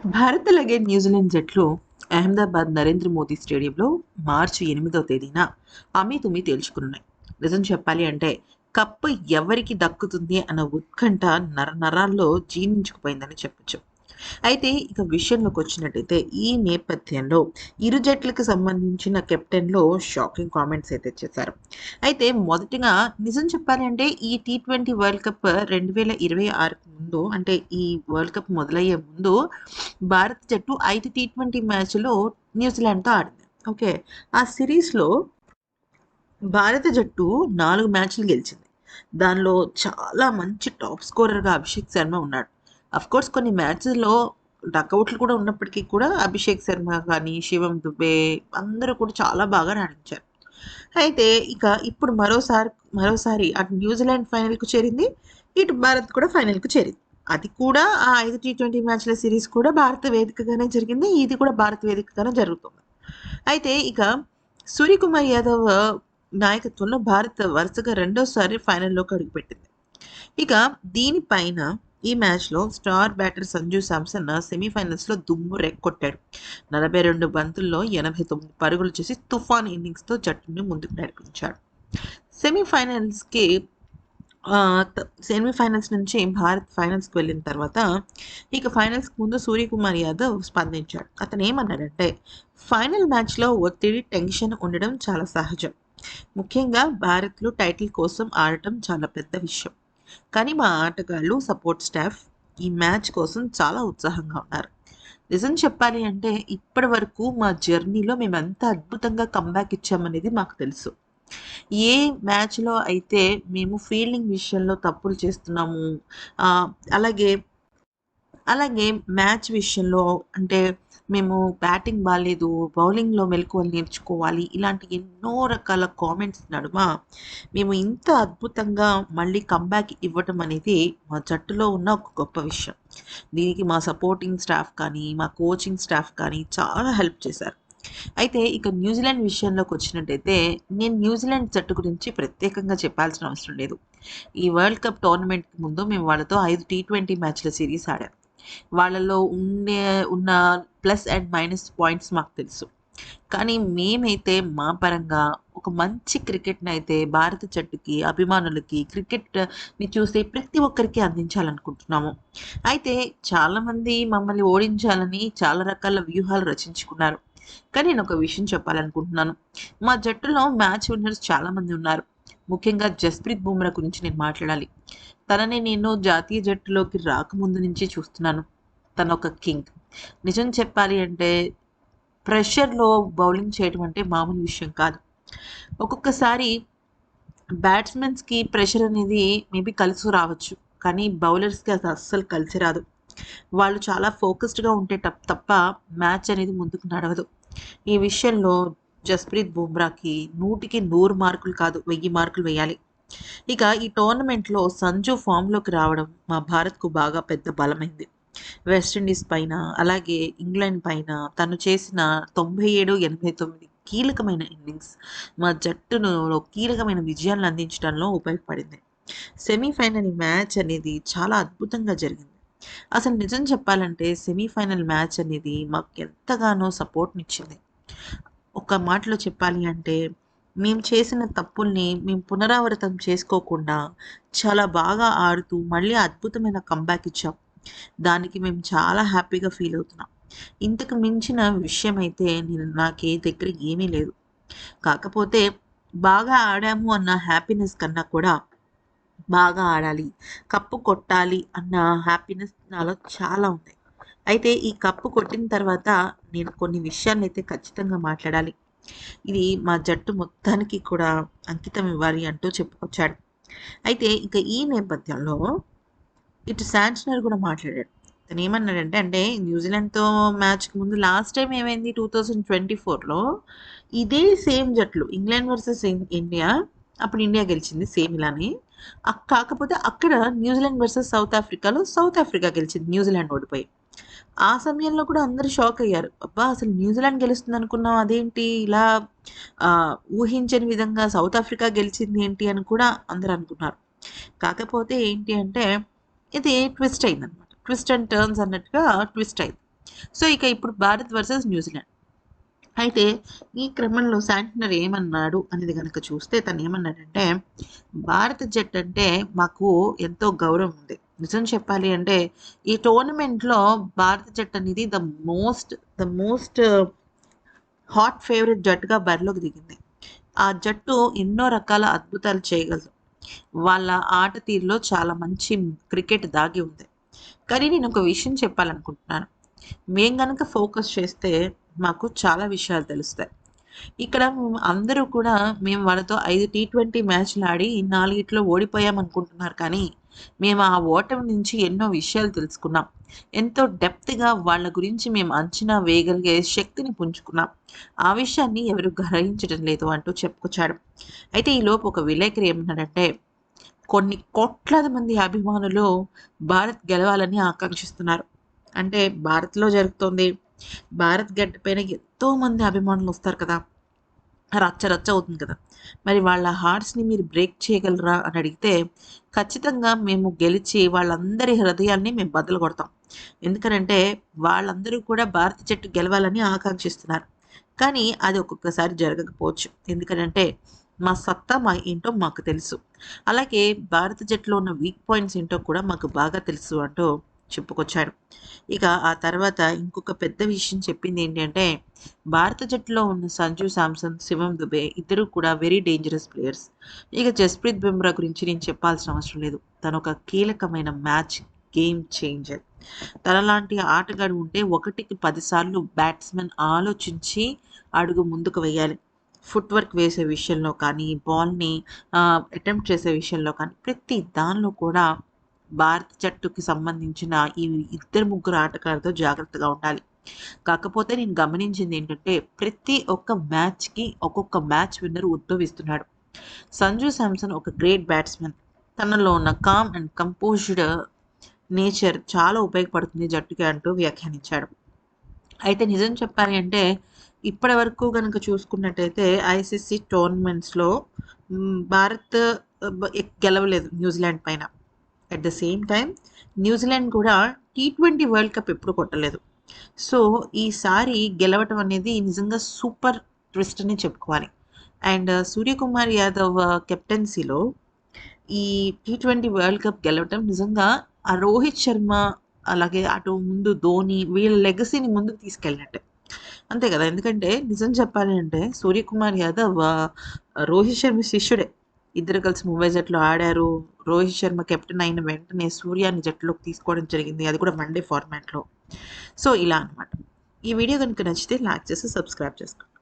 భారత్ అలాగే న్యూజిలాండ్ జట్లు అహ్మదాబాద్ నరేంద్ర మోదీ స్టేడియంలో మార్చి 8వ తేదీన అమీతుమీ తేల్చుకున్నాయి. నిజం చెప్పాలి అంటే కప్పు ఎవరికి దక్కుతుంది అన్న ఉత్కంఠ నరాల్లో జీర్ణించుకుపోయిందని చెప్పొచ్చు. అయితే ఇక విషయంలోకి వచ్చినట్టయితే ఈ నేపథ్యంలో ఇరు జట్లకు సంబంధించిన కెప్టెన్‌లో షాకింగ్ కామెంట్స్ అయితే చేశారు. అయితే మొదటగా నిజం చెప్పాలి అంటే ఈ టీ20 వరల్డ్ కప్ 2026కి ముందు అంటే ఈ వరల్డ్ కప్ మొదలయ్యే ముందు భారత జట్టు 5 టీ20 మ్యాచ్‌లో న్యూజిలాండ్‌తో ఆడింది. ఓకే. ఆ సిరీస్‌లో భారత జట్టు 4 మ్యాచ్‌లు గెలిచింది. దానిలో చాలా మంచి టాప్ స్కోరర్‌గా అభిషేక్ శర్మ ఉన్నాడు. అఫ్‌కోర్స్ కొన్ని మ్యాచ్‌ల్లో డకౌట్లు కూడా ఉన్నప్పటికీ కూడా అభిషేక్ శర్మ కానీ, శివం దుబే అందరూ కూడా చాలా బాగా రాణించారు. అయితే ఇక ఇప్పుడు మరోసారి అటు న్యూజిలాండ్ ఫైనల్‌కు చేరింది. ఇటు భారత్ కూడా ఫైనల్‌కు చేరింది. అది కూడా ఆ 5 టీ20 మ్యాచ్‌ల సిరీస్ కూడా భారత వేదికగానే జరిగింది. ఇది కూడా భారత వేదికగానే జరుగుతుంది. అయితే ఇక సూర్యకుమార్ యాదవ్ నాయకత్వంలో భారత్ వరుసగా రెండోసారి ఫైనల్‌లోకి అడుగుపెట్టింది. ఇక దీనిపైన ఈ మ్యాచ్‌లో స్టార్ బ్యాటర్ సంజు శాంసన్ సెమీఫైనల్స్‌లో దుమ్ము రేగొట్టాడు. 42 బంతుల్లో 89 పరుగులు చేసి తుఫాన్ ఇన్నింగ్స్‌తో జట్టుని ముందుకు నడిపించాడు. సెమీఫైనల్స్‌కి సెమీఫైనల్స్ నుంచి భారత్ ఫైనల్స్‌కి వెళ్ళిన తర్వాత ఇక ఫైనల్స్‌కి ముందు సూర్యకుమార్ యాదవ్ స్పందించాడు. అతనేమన్నాడంటే, "ఫైనల్ మ్యాచ్‌లో ఒత్తిడి, టెన్షన్ ఉండడం చాలా సహజం. ముఖ్యంగా భారత్‌లో టైటిల్ కోసం ఆడటం చాలా పెద్ద విషయం. కానీ మా ఆటగాళ్ళు, సపోర్ట్ స్టాఫ్ ఈ మ్యాచ్ కోసం చాలా ఉత్సాహంగా ఉన్నారు. నిజం చెప్పాలి అంటే ఇప్పటి వరకు మా జర్నీలో మేమెంత అద్భుతంగా కమ్‌బ్యాక్ ఇచ్చామనేది మాకు తెలుసు. ఏ మ్యాచ్‌లో అయితే మేము ఫీల్డింగ్ విషయంలో తప్పులు చేస్తున్నాము. ఆహ్, అలాగే అలాగే మ్యాచ్ విషయంలో అంటే మేము బ్యాటింగ్ బాలేదు, బౌలింగ్‌లో మెళకువలు నేర్చుకోవాలి. ఇలాంటి ఎన్నో రకాల కామెంట్స్ నడుమ మేము ఇంత అద్భుతంగా మళ్ళీ కమ్‌బ్యాక్ ఇవ్వటం అనేది మా జట్టులో ఉన్న ఒక గొప్ప విషయం. దీనికి మా సపోర్టింగ్ స్టాఫ్ కానీ, మా కోచింగ్ స్టాఫ్ కానీ చాలా హెల్ప్ చేశారు. అయితే ఇక న్యూజిలాండ్ విషయంలోకొచ్చినట్టయితే, నేను న్యూజిలాండ్ జట్టు గురించి ప్రత్యేకంగా చెప్పాల్సిన అవసరం లేదు. ఈ వరల్డ్ కప్ టోర్నమెంట్‌కి ముందు మేము వాళ్ళతో 5 టీ20 మ్యాచ్‌ల సిరీస్ ఆడాం. వాళ్ళలో ఉన్న ప్లస్ అండ్ మైనస్ పాయింట్స్ మాకు తెలుసు. కానీ మేమైతే మా పరంగా ఒక మంచి క్రికెట్‌నైతే భారత జట్టుకి, అభిమానులకి, క్రికెట్‌ని చూసే ప్రతి ఒక్కరికి అందించాలనుకుంటున్నాము. అయితే చాలామంది మమ్మల్ని ఓడించాలని చాలా రకాల వ్యూహాలు రచించుకున్నారు. కానీ నేనొక విషయం చెప్పాలనుకుంటున్నాను. మా జట్టులో మ్యాచ్ విన్నర్స్ చాలామంది ఉన్నారు. ముఖ్యంగా జస్‌ప్రీత్ బుమ్రా గురించి నేను మాట్లాడాలి. తనని నేను జాతీయ జట్టులోకి రాకముందు నుంచే చూస్తున్నాను. తనొక కింగ్. నిజం చెప్పాలి అంటే ప్రెషర్‌లో బౌలింగ్ చేయడం అంటే మామూలు విషయం కాదు. ఒక్కొక్కసారి బ్యాట్స్‌మెన్స్‌కి ప్రెషర్ అనేది మేబీ కలిసి రావచ్చు. కానీ బౌలర్స్‌కి అది అస్సలు కలిసి రాదు. వాళ్ళు చాలా ఫోకస్డ్‌గా ఉంటే తప్ప మ్యాచ్ అనేది ముందుకు నడవదు. ఈ విషయంలో జస్‌ప్రీత్ బుమ్రాకి 100కి 100 మార్కులు కాదు 1000 మార్కులు వేయాలి. ఇక ఈ టోర్నమెంట్‌లో సంజు ఫామ్‌లోకి రావడం మా భారత్‌కు బాగా పెద్ద బలమైంది. వెస్టిండీస్ పైన, అలాగే ఇంగ్లాండ్ పైన తను చేసిన 97, 89 కీలకమైన ఇన్నింగ్స్ మా జట్టును కీలకమైన విజయాలను అందించడంలో ఉపయోగపడింది. సెమీఫైనల్ మ్యాచ్ అనేది చాలా అద్భుతంగా జరిగింది. అసలు నిజం చెప్పాలంటే సెమీఫైనల్ మ్యాచ్ అనేది మాకు ఎంతగానో సపోర్ట్‌నిచ్చింది. ఒక్క మాటలో చెప్పాలి అంటే మేము చేసిన తప్పుల్ని మేము పునరావృతం చేసుకోకుండా చాలా బాగా ఆడుతూ మళ్ళీ అద్భుతమైన కమ్‌బ్యాక్ ఇచ్చాం. దానికి మేము చాలా హ్యాపీగా ఫీల్ అవుతున్నాం. ఇంతకు మించిన విషయమైతే నాకే దగ్గర ఏమీ లేదు. కాకపోతే బాగా ఆడాము అన్న హ్యాపీనెస్ కన్నా కూడా బాగా ఆడాలి, కప్పు కొట్టాలి అన్న హ్యాపీనెస్ నాలో చాలా ఉంది. అయితే ఈ కప్పు కొట్టిన తర్వాత నేను కొన్ని విషయాలనైతే ఖచ్చితంగా మాట్లాడాలి. ఇది మా జట్టు మొత్తానికి కూడా అంకితం ఇవ్వాలి అంటూ చెప్పుకొచ్చాడు. అయితే ఇక ఈ నేపథ్యంలో ఇటు శాంట్నర్ కూడా మాట్లాడాడు. తనేమన్నాడంటే అంటే న్యూజిలాండ్‌తో మ్యాచ్‌కి ముందు లాస్ట్ టైమ్ ఏమైంది 2024లో ఇదే సేమ్ జట్లు ఇంగ్లాండ్ వర్సెస్ ఇండియా. అప్పుడు ఇండియా గెలిచింది సేమ్ ఇలానే. కాకపోతే అక్కడ న్యూజిలాండ్ వర్సెస్ సౌత్ ఆఫ్రికాలో సౌత్ ఆఫ్రికా గెలిచింది న్యూజిలాండ్ ఓడిపోయి. ఆ సమయంలో కూడా అందరూ షాక్ అయ్యారు. అబ్బా! అసలు న్యూజిలాండ్ గెలుస్తుందనుకున్నాం. అదేంటి ఇలా ఊహించని విధంగా సౌత్ ఆఫ్రికా గెలిచింది ఏంటి అని కూడా అందరూ అనుకున్నారు. కాకపోతే ఏంటి అంటే ఇది ట్విస్ట్ అయిందనమాట. ట్విస్ట్ అండ్ టర్న్స్ అన్నట్టుగా ట్విస్ట్ అయింది. సో ఇక ఇప్పుడు భారత్ వర్సెస్ న్యూజిలాండ్. అయితే ఈ క్రమంలో శాంటనర్ ఏమన్నాడు అనేది గనక చూస్తే తను ఏమన్నాడంటే, భారత జట్టు అంటే మాకు ఎంతో గౌరవం ఉంది. నిజం చెప్పాలి అంటే ఈ టోర్నమెంట్‌లో భారత జట్టు అనేది ద మోస్ట్ హాట్ ఫేవరెట్ జట్టుగా బరిలోకి దిగింది. ఆ జట్టు ఎన్నో రకాల అద్భుతాలు చేయగలదు. వాళ్ళ ఆట తీరులో చాలా మంచి క్రికెట్ దాగి ఉంది. కానీ నేను ఒక విషయం చెప్పాలనుకుంటున్నాను. మేము గనక ఫోకస్ చేస్తే మాకు చాలా విషయాలు తెలుస్తాయి. ఇక్కడ అందరూ కూడా మేము వాళ్ళతో 5 టీ20 మ్యాచ్‌లాడి 4 ఓడిపోయామనుకుంటున్నారు కానీ, మేము ఆ ఓటమి నుంచి ఎన్నో విషయాలు తెలుసుకున్నాం. ఎంతో డెప్త్‌గా వాళ్ళ గురించి మేము అంచనా వేయగలిగే శక్తిని పుంజుకున్నాం. ఆ విషయాన్ని ఎవరు గ్రహించడం లేదు అంటూ చెప్పుకొచ్చాడు. అయితే ఈలోపు ఒక విలేకరి ఏమన్నాడంటే, కొన్ని కోట్లాది మంది అభిమానులు భారత్ గెలవాలని ఆకాంక్షిస్తున్నారు. అంటే భారత్‌లో జరుగుతోంది. భారత్ గడ్డ పైన ఎంతోమంది అభిమానులొస్తారు కదా! రచ్చ రచ్చ అవుతుంది కదా! మరి వాళ్ళ హార్ట్స్‌ని మీరు బ్రేక్ చేయగలరా అని అడిగితే, ఖచ్చితంగా మేము గెలిచి వాళ్ళందరి హృదయాల్ని మేము బద్దలు కొడతాం. ఎందుకనంటే వాళ్ళందరూ కూడా భారత జట్టు గెలవాలని ఆకాంక్షిస్తున్నారు. కానీ అది ఒక్కొక్కసారి జరగకపోవచ్చు. ఎందుకనంటే మా సత్తా ఏంటో మాకు తెలుసు. అలాగే భారత జట్టులో ఉన్న వీక్ పాయింట్స్ ఏంటో కూడా మాకు బాగా తెలుసు అంటూ చెప్పుకొచ్చాడు. ఇక ఆ తర్వాత ఇంకొక పెద్ద విషయం చెప్పింది ఏంటి అంటే, భారత జట్టులో ఉన్న సంజు శాంసన్, శివం దుబే ఇద్దరు కూడా వెరీ డేంజరస్ ప్లేయర్స్. ఇక జస్ప్రీత్ బుమ్రా గురించి నేను చెప్పాల్సిన అవసరం లేదు. తను ఒక కీలకమైన మ్యాచ్ గేమ్ చేంజర్. తనలాంటి ఆటగాడు ఉంటే 1కి 10 సార్లు బ్యాట్స్‌మెన్ ఆలోచించి అడుగు ముందుకు వేయాలి. ఫుట్ వర్క్ వేసే విషయంలో కానీ, బాల్‌ని అటెంప్ట్ చేసే విషయంలో కానీ, ప్రతి దానిలో కూడా భారత జట్టుకి సంబంధించిన ఈ ఇద్దరు, ముగ్గురు ఆటగాళ్ళతో జాగ్రత్తగా ఉండాలి. కాకపోతే నేను గమనించిందేంటంటే, ప్రతి ఒక్క మ్యాచ్‌కి ఒక్కొక్క మ్యాచ్ విన్నర్ ఉద్భవిస్తున్నాడు. సంజు శాంసన్ ఒక గ్రేట్ బ్యాట్స్‌మన్. తనలో ఉన్న కామ్ అండ్ కంపోజ్డ్ నేచర్ చాలా ఉపయోగపడుతుంది జట్టుకి అంటూ వ్యాఖ్యానించాడు. అయితే నిజం చెప్పాలి అంటే, ఇప్పటి వరకు గనక చూసుకున్నట్టయితే ఐసీసీ టోర్నమెంట్స్‌లో భారత్ గెలవలేదు న్యూజిలాండ్ పైన. At the same time New Zealand కూడా టీ20 వరల్డ్ కప్ ఎప్పుడు కొట్టలేదు. సో, ఈసారి గెలవటం అనేది నిజంగా సూపర్ ట్విస్ట్ అని చెప్పుకోవాలి. అండ్ సూర్యకుమార్ యాదవ్ కెప్టెన్సీలో ఈ టీ20 వరల్డ్ కప్ గెలవటం నిజంగా ఆ రోహిత్ శర్మ, అలాగే అటు ముందు ధోని వీళ్ళ లెగసీని ముందుకు తీసుకెళ్ళినట్టే. అంతే కదా! ఎందుకంటే నిజం చెప్పాలి అంటే సూర్యకుమార్ యాదవ్ రోహిత్ శర్మ శిష్యుడే. ఇద్దరు కలిసి ముంబై జట్టులో ఆడారు. రోహిత్ శర్మ కెప్టెన్ అయిన వెంటనే సూర్యాని జట్టులోకి తీసుకోవడం జరిగింది. అది కూడా వన్ డే ఫార్మాట్‌లో. సో, ఇలా అనమాట. ఈ వీడియో గనుక నచ్చితే లైక్ చేసి సబ్స్క్రైబ్ చేసుకోండి.